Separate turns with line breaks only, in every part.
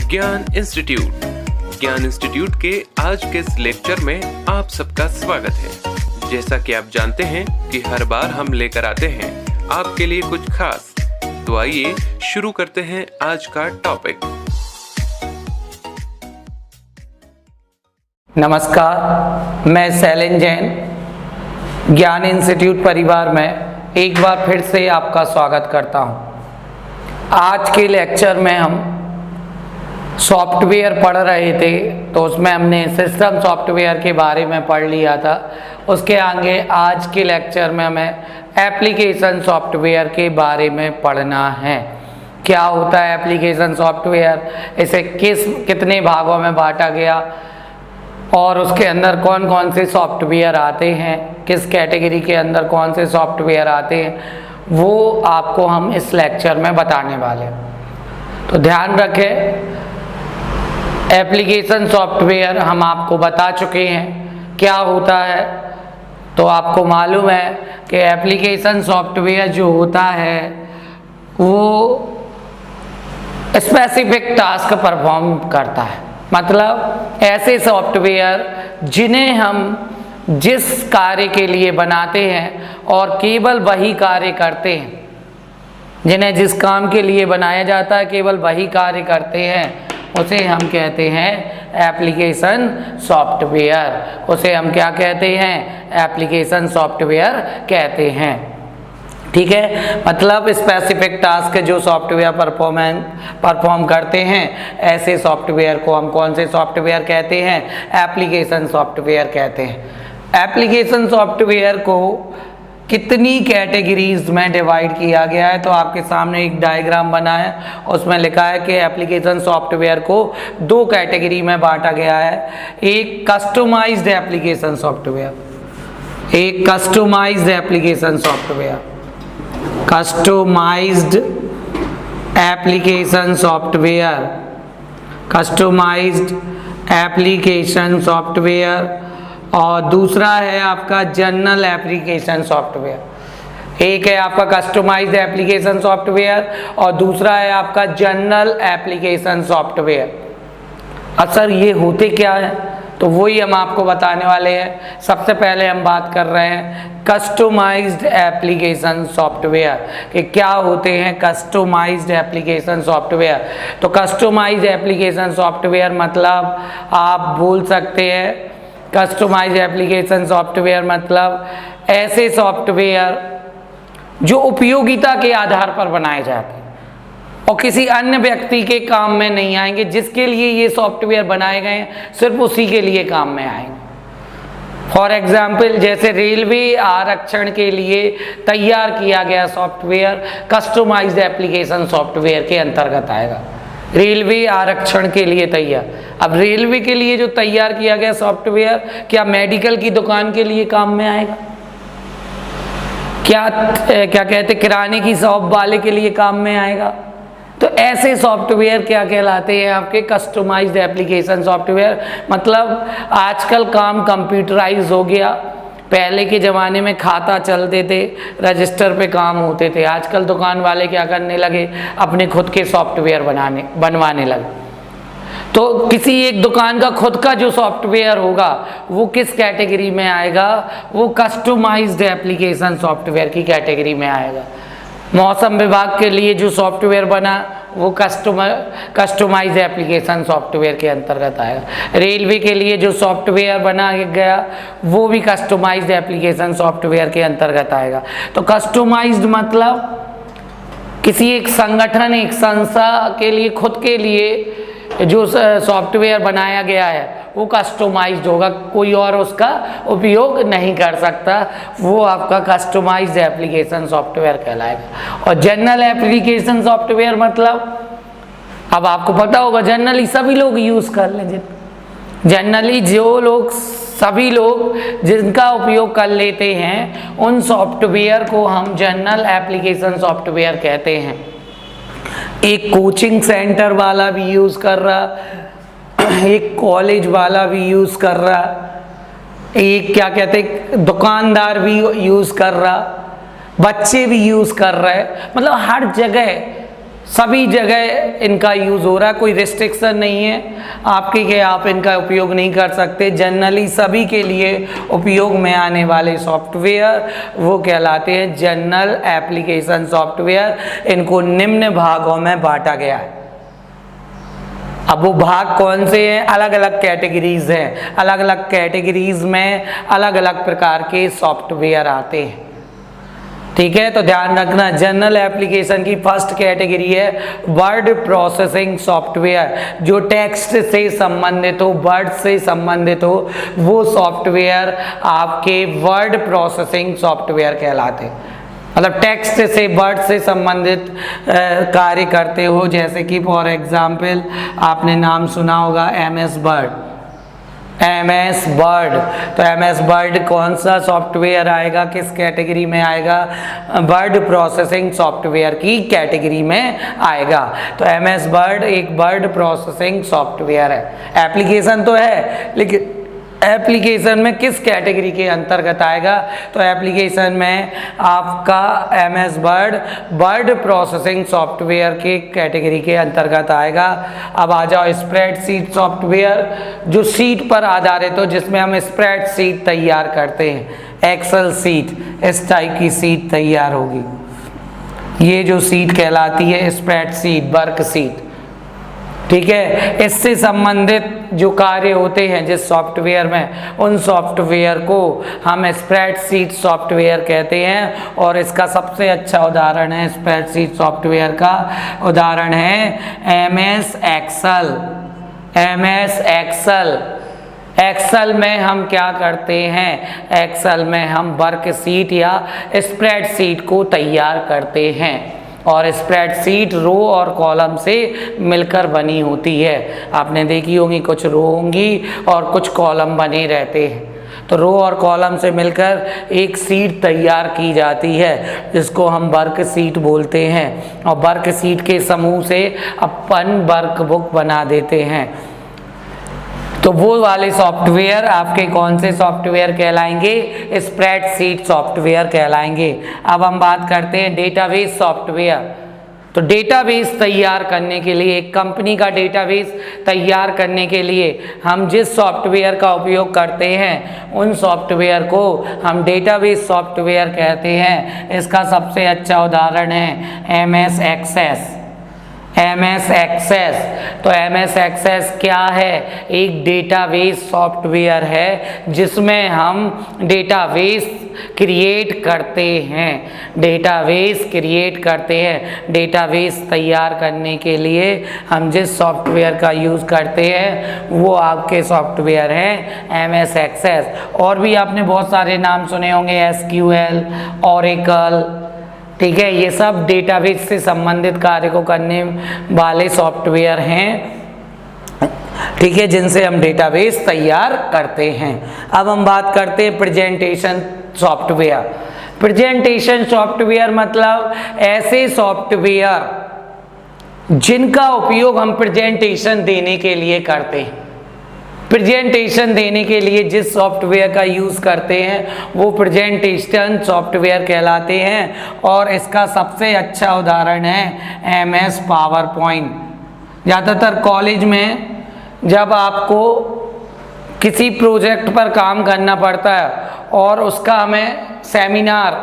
ज्ञान इंस्टीट्यूट के आज के इस लेक्चर में आप सबका स्वागत है। जैसा कि आप जानते हैं कि हर बार हम लेकर आते हैं आपके लिए कुछ खास, तो आइए शुरू करते हैं आज का टॉपिक।
नमस्कार, मैं शैलेंद्र जैन ज्ञान इंस्टीट्यूट परिवार में एक बार फिर से आपका स्वागत करता हूं। आज के लेक्चर में हम सॉफ्टवेयर पढ़ रहे थे, तो उसमें हमने सिस्टम सॉफ्टवेयर के बारे में पढ़ लिया था। उसके आगे आज के लेक्चर में हमें एप्लीकेशन सॉफ्टवेयर के बारे में पढ़ना है। क्या होता है एप्लीकेशन सॉफ्टवेयर, इसे कितने भागों में बांटा गया और उसके अंदर कौन कौन से सॉफ्टवेयर आते हैं, किस कैटेगरी के अंदर कौन से सॉफ्टवेयर आते हैं, वो आपको हम इस लेक्चर में बताने वाले हैं। तो ध्यान रखें, एप्लीकेशन सॉफ्टवेयर हम आपको बता चुके हैं क्या होता है। तो आपको मालूम है कि एप्लीकेशन सॉफ्टवेयर जो होता है वो स्पेसिफिक टास्क परफॉर्म करता है। मतलब ऐसे सॉफ्टवेयर जिन्हें हम जिस कार्य के लिए बनाते हैं और केवल वही कार्य करते हैं, जिन्हें जिस काम के लिए बनाया जाता है केवल वही कार्य करते हैं, उसे हम कहते हैं एप्लीकेशन सॉफ्टवेयर। उसे हम क्या कहते हैं? एप्लीकेशन सॉफ्टवेयर कहते हैं। ठीक है, मतलब स्पेसिफिक टास्क जो सॉफ्टवेयर परफॉर्म करते हैं, ऐसे सॉफ्टवेयर को हम कौन से सॉफ्टवेयर कहते हैं? एप्लीकेशन सॉफ्टवेयर कहते हैं। एप्लीकेशन सॉफ्टवेयर को कितनी कैटेगरीज में डिवाइड किया गया है, तो आपके सामने एक डायग्राम बना है, उसमें लिखा है कि एप्लीकेशन सॉफ्टवेयर को दो कैटेगरी में बांटा गया है। एक कस्टमाइज्ड एप्लीकेशन सॉफ्टवेयर, एक customised application software, customised application software, customised application software, और दूसरा है आपका जनरल एप्लीकेशन सॉफ्टवेयर। एक है आपका कस्टमाइज्ड एप्लीकेशन सॉफ्टवेयर और दूसरा है आपका जनरल एप्लीकेशन सॉफ्टवेयर। अक्सर ये होते क्या है, तो वही हम आपको बताने वाले हैं। सबसे पहले हम बात कर रहे हैं कस्टमाइज्ड एप्लीकेशन सॉफ्टवेयर कि क्या होते हैं कस्टमाइज्ड एप्लीकेशन सॉफ्टवेयर। तो कस्टमाइज्ड एप्लीकेशन सॉफ्टवेयर मतलब आप बोल सकते हैं कस्टमाइज्ड एप्लीकेशन सॉफ्टवेयर मतलब ऐसे सॉफ्टवेयर जो उपयोगिता के आधार पर बनाए जाते हैं और किसी अन्य व्यक्ति के काम में नहीं आएंगे। जिसके लिए ये सॉफ्टवेयर बनाए गए हैं सिर्फ उसी के लिए काम में आएंगे। फॉर एग्जाम्पल, जैसे रेलवे आरक्षण के लिए तैयार किया गया सॉफ्टवेयर कस्टमाइज्ड एप्लीकेशन सॉफ्टवेयर के अंतर्गत आएगा। रेलवे आरक्षण के लिए तैयार, अब रेलवे के लिए जो तैयार किया गया सॉफ्टवेयर क्या मेडिकल की दुकान के लिए काम में आएगा? क्या कहते किराने की शॉप वाले के लिए काम में आएगा? तो ऐसे सॉफ्टवेयर क्या कहलाते हैं? आपके कस्टमाइज्ड एप्लीकेशन सॉफ्टवेयर। मतलब आजकल काम कंप्यूटराइज हो गया। पहले के ज़माने में खाता चलते थे, रजिस्टर पे काम होते थे। आजकल दुकान वाले क्या करने लगे? अपने खुद के सॉफ्टवेयर बनवाने लगे। तो किसी एक दुकान का खुद का जो सॉफ्टवेयर होगा वो किस कैटेगरी में आएगा? वो कस्टमाइज्ड एप्लीकेशन सॉफ्टवेयर की कैटेगरी में आएगा। मौसम विभाग के लिए जो सॉफ्टवेयर बना वो कस्टमाइज्ड एप्लीकेशन सॉफ्टवेयर के अंतर्गत आएगा। रेलवे के लिए जो सॉफ्टवेयर बना गया वो भी कस्टमाइज्ड एप्लीकेशन सॉफ्टवेयर के अंतर्गत आएगा। तो कस्टमाइज्ड मतलब किसी एक संगठन, एक संस्था के लिए, खुद के लिए जो सॉफ्टवेयर बनाया गया है वो कस्टमाइज्ड होगा, कोई और उसका उपयोग नहीं कर सकता। वो आपका कस्टमाइज्ड एप्लीकेशन सॉफ्टवेयर कहलाएगा। और जनरल एप्लीकेशन सॉफ्टवेयर मतलब अब आपको पता होगा जनरली सभी लोग यूज़ कर लें। जनरली जो लोग, सभी लोग जिनका उपयोग कर लेते हैं उन सॉफ्टवेयर को हम जनरल एप्लीकेशन सॉफ्टवेयर कहते हैं। एक कोचिंग सेंटर वाला भी यूज़ कर रहा, एक कॉलेज वाला भी यूज़ कर रहा, एक क्या कहते दुकानदार भी यूज़ कर रहा, बच्चे भी यूज़ कर रहे। मतलब हर जगह सभी जगह इनका यूज़ हो रहा है, कोई रिस्ट्रिक्शन नहीं है आपके कि आप इनका उपयोग नहीं कर सकते। जनरली सभी के लिए उपयोग में आने वाले सॉफ्टवेयर वो कहलाते हैं जनरल एप्लीकेशन सॉफ्टवेयर। इनको निम्न भागों में बांटा गया है। अब वो भाग कौन से हैं? अलग अलग कैटेगरीज हैं। अलग अलग कैटेगरीज में अलग अलग प्रकार के सॉफ्टवेयर आते हैं, ठीक है। तो ध्यान रखना, जनरल एप्लीकेशन की फर्स्ट कैटेगरी है वर्ड प्रोसेसिंग सॉफ्टवेयर, जो टेक्स्ट से संबंधित हो, वर्ड से संबंधित हो, वो सॉफ्टवेयर आपके वर्ड प्रोसेसिंग सॉफ्टवेयर कहलाते हैं। मतलब टेक्स्ट से, वर्ड से संबंधित कार्य करते हो, जैसे कि फॉर एग्जाम्पल आपने नाम सुना होगा MS वर्ड। MS वर्ड, तो MS वर्ड कौन सा सॉफ्टवेयर आएगा, किस कैटेगरी में आएगा? वर्ड प्रोसेसिंग सॉफ्टवेयर की कैटेगरी में आएगा। तो MS वर्ड एक वर्ड प्रोसेसिंग सॉफ्टवेयर है। एप्लीकेशन तो है, लेकिन एप्लीकेशन में किस कैटेगरी के अंतर्गत आएगा? तो एप्लीकेशन में आपका MS word word processing software के कैटेगरी के अंतर्गत आएगा। अब आ जाओ स्प्रेडशीट सॉफ्टवेयर, जो शीट पर आधारित हो, जिसमें हम स्प्रेडशीट तैयार करते हैं। एक्सेल शीट, इस टाइप की शीट तैयार होगी, ये जो शीट कहलाती है स्प्रेडशीट, वर्कशीट, ठीक है। इससे संबंधित जो कार्य होते हैं जिस सॉफ्टवेयर में, उन सॉफ्टवेयर को हम स्प्रेडशीट सॉफ्टवेयर कहते हैं। और इसका सबसे अच्छा उदाहरण है, स्प्रेडशीट सॉफ्टवेयर का उदाहरण है MS excel. MS excel, excel में हम क्या करते हैं? एक्सेल में हम वर्कशीट या स्प्रेडशीट को तैयार करते हैं। और स्प्रेडशीट रो और कॉलम से मिलकर बनी होती है। आपने देखी होंगी, कुछ रो होंगी और कुछ कॉलम बने रहते हैं। तो रो और कॉलम से मिलकर एक शीट तैयार की जाती है, जिसको हम वर्कशीट बोलते हैं। और वर्कशीट के समूह से अपन वर्कबुक बना देते हैं। तो वो वाले सॉफ्टवेयर आपके कौन से सॉफ्टवेयर कहलाएंगे? स्प्रेडशीट सॉफ्टवेयर कहलाएंगे। अब हम बात करते हैं डेटाबेस सॉफ्टवेयर। तो डेटाबेस तैयार करने के लिए, एक कंपनी का डेटाबेस तैयार करने के लिए हम जिस सॉफ्टवेयर का उपयोग करते हैं, उन सॉफ्टवेयर को हम डेटाबेस सॉफ्टवेयर कहते हैं। इसका सबसे अच्छा उदाहरण है MS एक्सेस। MS एक्सेस, तो MS एक्सेस क्या है? एक डेटाबेस सॉफ्टवेयर है, जिसमें हम डेटाबेस क्रिएट करते हैं। डेटाबेस क्रिएट करते हैं। डेटाबेस तैयार करने के लिए हम जिस सॉफ्टवेयर का यूज़ करते हैं, वो आपके सॉफ्टवेयर हैं MS एक्सेस। और भी आपने बहुत सारे नाम सुने होंगे, SQL, ओरेकल, ठीक है। ये सब डेटाबेस से संबंधित कार्य को करने वाले सॉफ्टवेयर हैं, ठीक है, जिनसे हम डेटाबेस तैयार करते हैं। अब हम बात करते हैं प्रेजेंटेशन सॉफ्टवेयर। प्रेजेंटेशन सॉफ्टवेयर मतलब ऐसे सॉफ्टवेयर जिनका उपयोग हम प्रेजेंटेशन देने के लिए करते हैं। प्रेजेंटेशन देने के लिए जिस सॉफ्टवेयर का यूज़ करते हैं वो प्रेजेंटेशन सॉफ्टवेयर कहलाते हैं। और इसका सबसे अच्छा उदाहरण है MS पावर पॉइंट। ज़्यादातर कॉलेज में जब आपको किसी प्रोजेक्ट पर काम करना पड़ता है और उसका हमें सेमिनार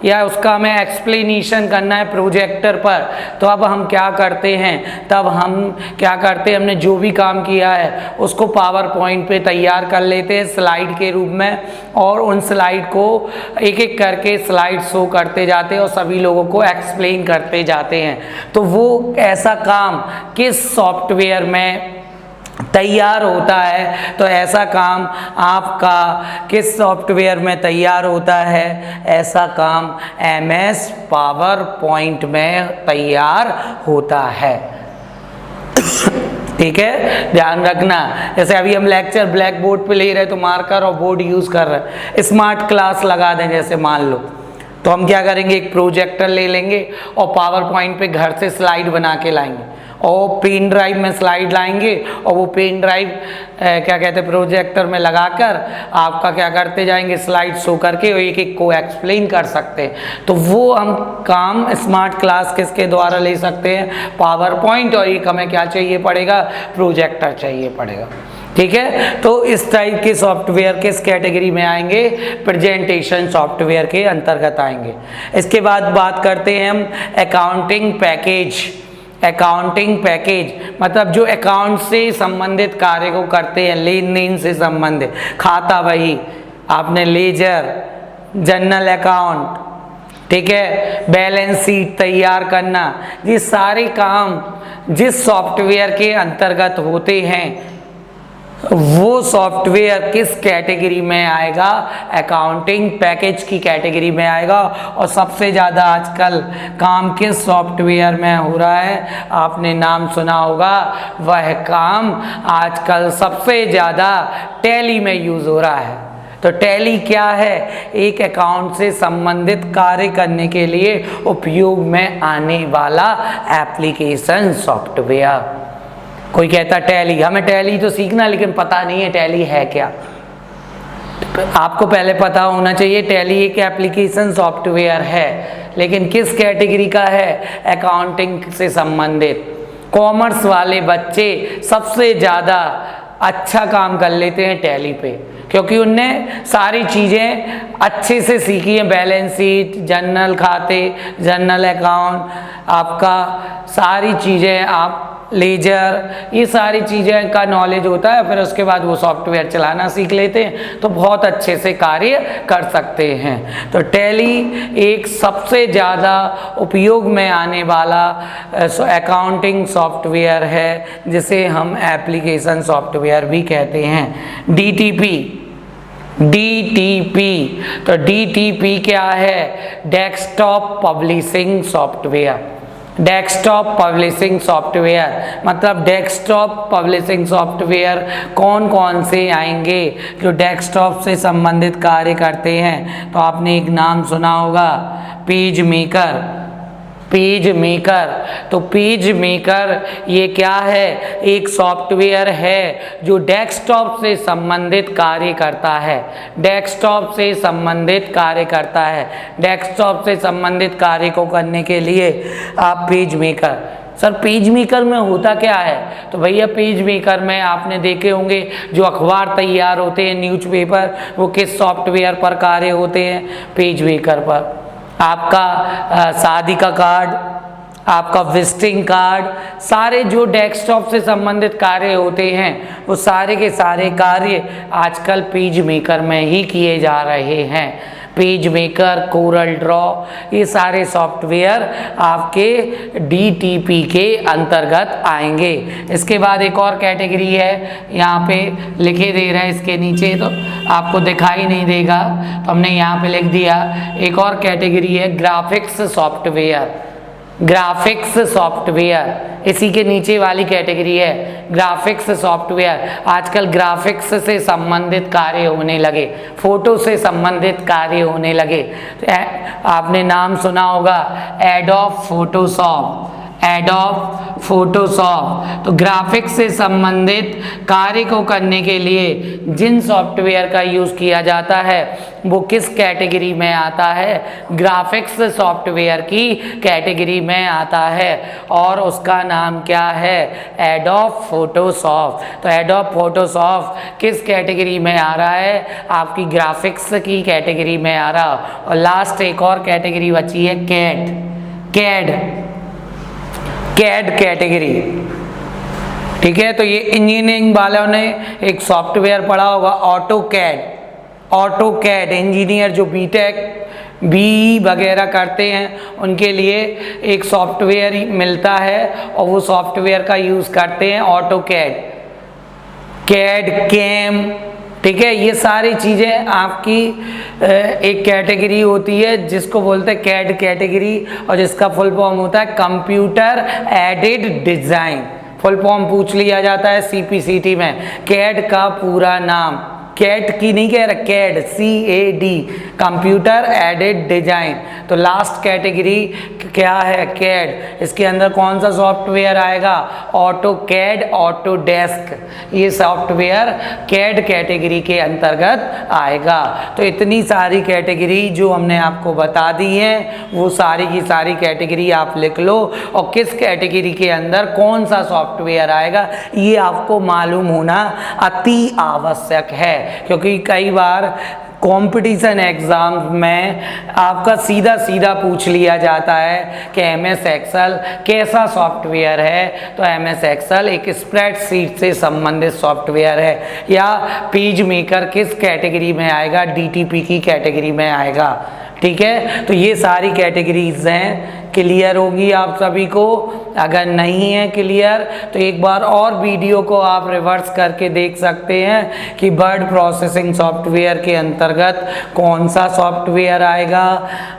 या उसका हमें एक्सप्लेनेशन करना है प्रोजेक्टर पर, तो अब हम क्या करते हैं? तब हम क्या करते हैं? हमने जो भी काम किया है उसको पावर पॉइंट पे तैयार कर लेते हैं स्लाइड के रूप में, और उन स्लाइड को एक एक करके स्लाइड शो करते जाते हैं और सभी लोगों को एक्सप्लेन करते जाते हैं। तो वो ऐसा काम किस सॉफ्टवेयर में तैयार होता है? तो ऐसा काम आपका किस सॉफ्टवेयर में तैयार होता है? ऐसा काम MS पावर पॉइंट में तैयार होता है, ठीक है। ध्यान रखना, जैसे अभी हम लेक्चर ब्लैक बोर्ड पे ले रहे हैं तो मार्कर और बोर्ड यूज़ कर रहे हैं। स्मार्ट क्लास लगा दें जैसे मान लो, तो हम क्या करेंगे? एक प्रोजेक्टर ले लेंगे और पावर पॉइंट पे घर से स्लाइड बना के लाएंगे और पेन ड्राइव में स्लाइड लाएंगे और वो पेन ड्राइव क्या कहते हैं प्रोजेक्टर में लगाकर आपका क्या करते जाएंगे, स्लाइड शो करके और एक एक को एक्सप्लेन कर सकते हैं। तो वो हम काम स्मार्ट क्लास किसके द्वारा ले सकते हैं, पावर पॉइंट, और एक हमें क्या चाहिए पड़ेगा, प्रोजेक्टर चाहिए पड़ेगा। ठीक है, तो इस टाइप के सॉफ्टवेयर किस कैटेगरी में आएंगे, प्रेजेंटेशन सॉफ्टवेयर के अंतर्गत आएंगे। इसके बाद बात करते हैं हम अकाउंटिंग पैकेज। अकाउंटिंग पैकेज मतलब जो अकाउंट से संबंधित कार्य को करते हैं, लेन देन से संबंधित, खाता बही, आपने लेजर, जनरल अकाउंट, ठीक है, बैलेंस शीट तैयार करना, ये सारे काम जिस सॉफ्टवेयर के अंतर्गत होते हैं वो सॉफ्टवेयर किस कैटेगरी में आएगा, अकाउंटिंग पैकेज की कैटेगरी में आएगा। और सबसे ज़्यादा आजकल काम किस सॉफ्टवेयर में हो रहा है, आपने नाम सुना होगा, वह काम आजकल सबसे ज़्यादा टैली में यूज़ हो रहा है। तो टैली क्या है, एक अकाउंट से संबंधित कार्य करने के लिए उपयोग में आने वाला एप्लीकेशन सॉफ्टवेयर। कोई कहता टैली, हमें टैली तो सीखना लेकिन पता नहीं है टैली है क्या। आपको पहले पता होना चाहिए टैली एक एप्लीकेशन सॉफ्टवेयर है, लेकिन किस कैटेगरी का है, अकाउंटिंग से संबंधित। कॉमर्स वाले बच्चे सबसे ज़्यादा अच्छा काम कर लेते हैं टैली पे, क्योंकि उनने सारी चीज़ें अच्छे से सीखी हैं, बैलेंस शीट, जनरल खाते, जनरल अकाउंट, आपका सारी चीज़ें, आप लेजर, ये सारी चीज़ें का नॉलेज होता है। फिर उसके बाद वो सॉफ्टवेयर चलाना सीख लेते हैं तो बहुत अच्छे से कार्य कर सकते हैं। तो टैली एक सबसे ज़्यादा उपयोग में आने वाला अकाउंटिंग सॉफ्टवेयर है, जिसे हम एप्लीकेशन सॉफ्टवेयर भी कहते हैं। डीटीपी, तो डीटीपी क्या है, desktop publishing software. Desktop publishing software मतलब डेस्कटॉप पब्लिशिंग सॉफ्टवेयर कौन कौन से आएंगे जो डेस्कटॉप से संबंधित कार्य करते हैं। तो आपने एक नाम सुना होगा, पेज मेकर। पेज मेकर, तो पेज मेकर ये क्या है, एक सॉफ्टवेयर है जो डेस्कटॉप से संबंधित कार्य करता है। डेस्कटॉप से संबंधित कार्य करता है। डेस्कटॉप से संबंधित कार्य को करने के लिए आप page maker, sir page maker में होता क्या है, तो भैया पेज मेकर में आपने देखे होंगे जो अखबार तैयार होते हैं, न्यूज़पेपर, वो किस सॉफ्टवेयर पर कार्य होते हैं, पेज मेकर पर। आपका शादी का कार्ड, आपका विजिटिंग कार्ड, सारे जो डेस्कटॉप से संबंधित कार्य होते हैं वो सारे के सारे कार्य आजकल पेज मेकर में ही किए जा रहे हैं। पेज मेकर, कोरल ड्रॉ, ये सारे सॉफ्टवेयर आपके डीटीपी के अंतर्गत आएंगे। इसके बाद एक और कैटेगरी है, यहाँ पे लिखे दे रहा है इसके नीचे, तो आपको दिखाई नहीं देगा तो हमने यहाँ पे लिख दिया। एक और कैटेगरी है ग्राफिक्स सॉफ्टवेयर। ग्राफिक्स सॉफ्टवेयर इसी के नीचे वाली कैटेगरी है, ग्राफिक्स सॉफ्टवेयर। आजकल ग्राफिक्स से संबंधित कार्य होने लगे, फोटो से संबंधित कार्य होने लगे। तो आपने नाम सुना होगा एडोब फोटोशॉप। एडोब फोटोशॉप, तो ग्राफिक्स से संबंधित कार्य को करने के लिए जिन सॉफ्टवेयर का यूज़ किया जाता है वो किस कैटेगरी में आता है, ग्राफिक्स सॉफ्टवेयर की कैटेगरी में आता है और उसका नाम क्या है, एडोब फोटोशॉप। तो एडोब फोटोशॉप किस कैटेगरी में आ रहा है, आपकी ग्राफिक्स की कैटेगरी में आ रहा। और लास्ट एक और कैटेगरी बची है कैड कैटेगरी। ठीक है, तो ये इंजीनियरिंग वालों ने एक सॉफ्टवेयर पढ़ा होगा ऑटो कैड। इंजीनियर जो बीटेक बी वगैरह करते हैं उनके लिए एक सॉफ्टवेयर मिलता है और वो सॉफ्टवेयर का यूज़ करते हैं ऑटो कैड कैम। ठीक है, ये सारी चीज़ें आपकी एक कैटेगरी होती है जिसको बोलते हैं कैड कैटेगरी, और जिसका फुल फॉर्म होता है computer aided design. Full form पूछ लिया जाता है सीपीसीटी में, कैड का पूरा नाम कैट की नहीं कह रहा, CAD, CAD, computer aided design. तो लास्ट कैटेगरी क्या है, कैड। इसके अंदर कौन सा सॉफ्टवेयर आएगा, ऑटोकैड, ऑटोडेस्क, ये सॉफ्टवेयर कैड कैटेगरी के अंतर्गत आएगा। तो इतनी सारी कैटेगरी जो हमने आपको बता दी है, वो सारी की सारी कैटेगरी आप लिख लो, और किस कैटेगरी के अंदर कौन सा सॉफ्टवेयर आएगा ये आपको मालूम होना अति आवश्यक है। क्योंकि कई बार कंपटीशन एग्जाम में आपका सीधा सीधा पूछ लिया जाता है कि MS एक्सेल कैसा सॉफ्टवेयर है। तो MS एक्सेल एक स्प्रेडशीट से संबंधित सॉफ्टवेयर है, या पेज मेकर किस कैटेगरी में आएगा, DTP की कैटेगरी में आएगा। ठीक है, तो ये सारी कैटेगरीज हैं, क्लियर होगी आप सभी को। अगर नहीं है क्लियर तो एक बार और वीडियो को आप रिवर्स करके देख सकते हैं कि वर्ड प्रोसेसिंग सॉफ्टवेयर के अंतर्गत कौन सा सॉफ्टवेयर आएगा,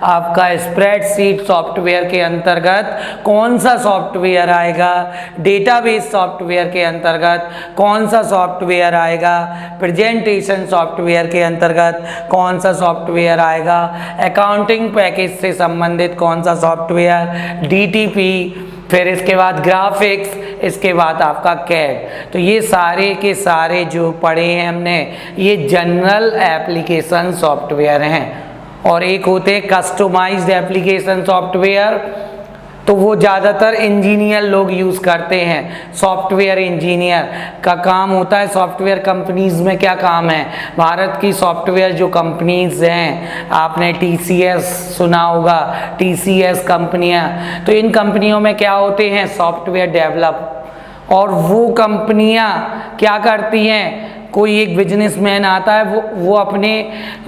आपका स्प्रेडशीट सॉफ्टवेयर के अंतर्गत कौन सा सॉफ्टवेयर आएगा, डेटाबेस सॉफ्टवेयर के अंतर्गत कौन सा सॉफ्टवेयर आएगा, प्रेजेंटेशन सॉफ्टवेयर के अंतर्गत कौन सा सॉफ्टवेयर आएगा, अकाउंटिंग पैकेज से संबंधित कौन सा सॉफ्टवेयर, DTP, फिर इसके बाद ग्राफिक्स, इसके बाद आपका कैड। तो ये सारे के सारे जो पढ़े हैं हमने, ये जनरल एप्लीकेशन सॉफ्टवेयर हैं। और एक होते हैं कस्टमाइज्ड एप्लीकेशन सॉफ्टवेयर, तो वो ज़्यादातर इंजीनियर लोग यूज़ करते हैं। सॉफ्टवेयर इंजीनियर का काम होता है, सॉफ्टवेयर कंपनीज़ में क्या काम है, भारत की सॉफ्टवेयर जो कंपनीज़ हैं, आपने TCS सुना होगा, TCS कंपनियां, तो इन कंपनियों में क्या होते हैं, सॉफ्टवेयर डेवलप। और वो कंपनियां क्या करती हैं, कोई एक बिजनेसमैन आता है, वो अपने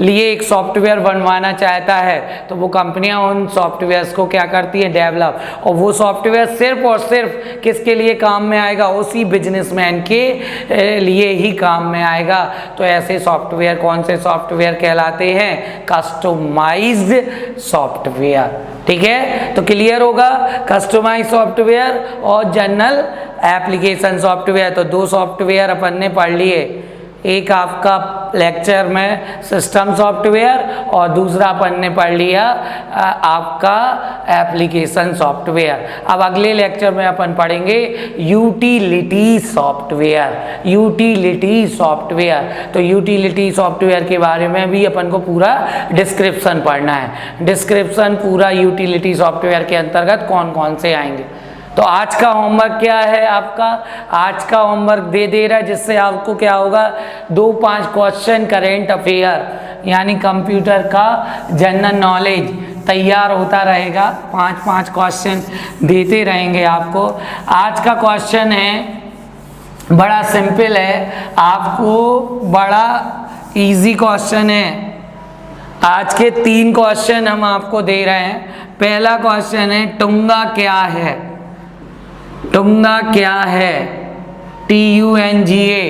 लिए एक सॉफ्टवेयर बनवाना चाहता है, तो वो कंपनियां उन सॉफ्टवेयर्स को क्या करती है, डेवलप। और वो सॉफ्टवेयर सिर्फ और सिर्फ किसके लिए काम में आएगा, उसी बिजनेसमैन के लिए ही काम में आएगा। तो ऐसे सॉफ्टवेयर कौन से सॉफ्टवेयर कहलाते हैं, कस्टमाइज्ड सॉफ्टवेयर। ठीक है, तो क्लियर होगा, कस्टमाइज सॉफ्टवेयर और जनरल एप्लीकेशन सॉफ्टवेयर। तो दो सॉफ्टवेयर अपन ने पढ़ लिए, एक आपका लेक्चर में सिस्टम सॉफ्टवेयर और दूसरा अपन ने पढ़ लिया आपका एप्लीकेशन सॉफ्टवेयर। अब अगले लेक्चर में अपन पढ़ेंगे यूटिलिटी सॉफ्टवेयर। यूटिलिटी सॉफ्टवेयर, तो यूटिलिटी सॉफ्टवेयर के बारे में भी अपन को पूरा डिस्क्रिप्शन पढ़ना है। डिस्क्रिप्शन पूरा यूटिलिटी सॉफ्टवेयर के अंतर्गत कौन कौन से आएंगे। तो आज का होमवर्क क्या है आपका, आज का होमवर्क दे रहा है, जिससे आपको क्या होगा, 2-5 क्वेश्चन करेंट अफेयर यानी कंप्यूटर का जनरल नॉलेज तैयार होता रहेगा। 5-5 क्वेश्चन देते रहेंगे आपको। आज का क्वेश्चन है बड़ा सिंपल है, आपको बड़ा इजी क्वेश्चन है। आज के 3 क्वेश्चन हम आपको दे रहे हैं। पहला क्वेश्चन है, टुंगा क्या है, टुंगा क्या है, TUNGA,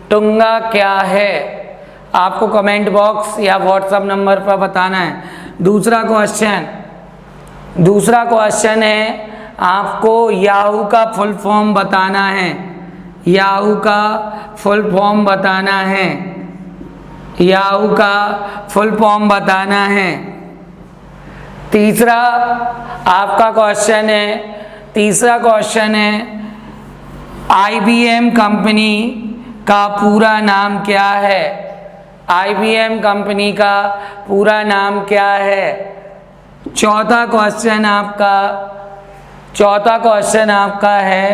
टुंगा क्या है, आपको कमेंट बॉक्स या व्हाट्सएप नंबर पर बताना है। दूसरा क्वेश्चन है, आपको याहू का फुल फॉर्म बताना है, याहू का फुल फॉर्म बताना है, याहू का फुल फॉर्म बताना है। तीसरा क्वेश्चन है, IBM कंपनी का पूरा नाम क्या है, IBM कंपनी का पूरा नाम क्या है। चौथा क्वेश्चन आपका है,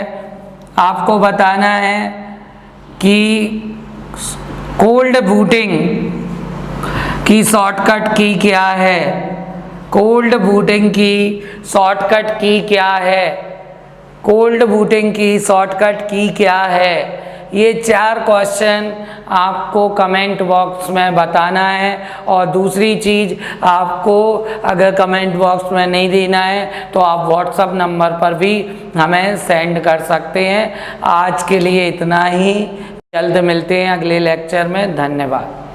आपको बताना है कि कोल्ड बूटिंग की शॉर्टकट की क्या है, कोल्ड बूटिंग की शॉर्टकट की क्या है, कोल्ड बूटिंग की शॉर्टकट की क्या है। ये 4 क्वेश्चन आपको कमेंट बॉक्स में बताना है। और दूसरी चीज़, आपको अगर कमेंट बॉक्स में नहीं देना है तो आप व्हाट्सएप नंबर पर भी हमें सेंड कर सकते हैं। आज के लिए इतना ही, जल्द मिलते हैं अगले लेक्चर में। धन्यवाद।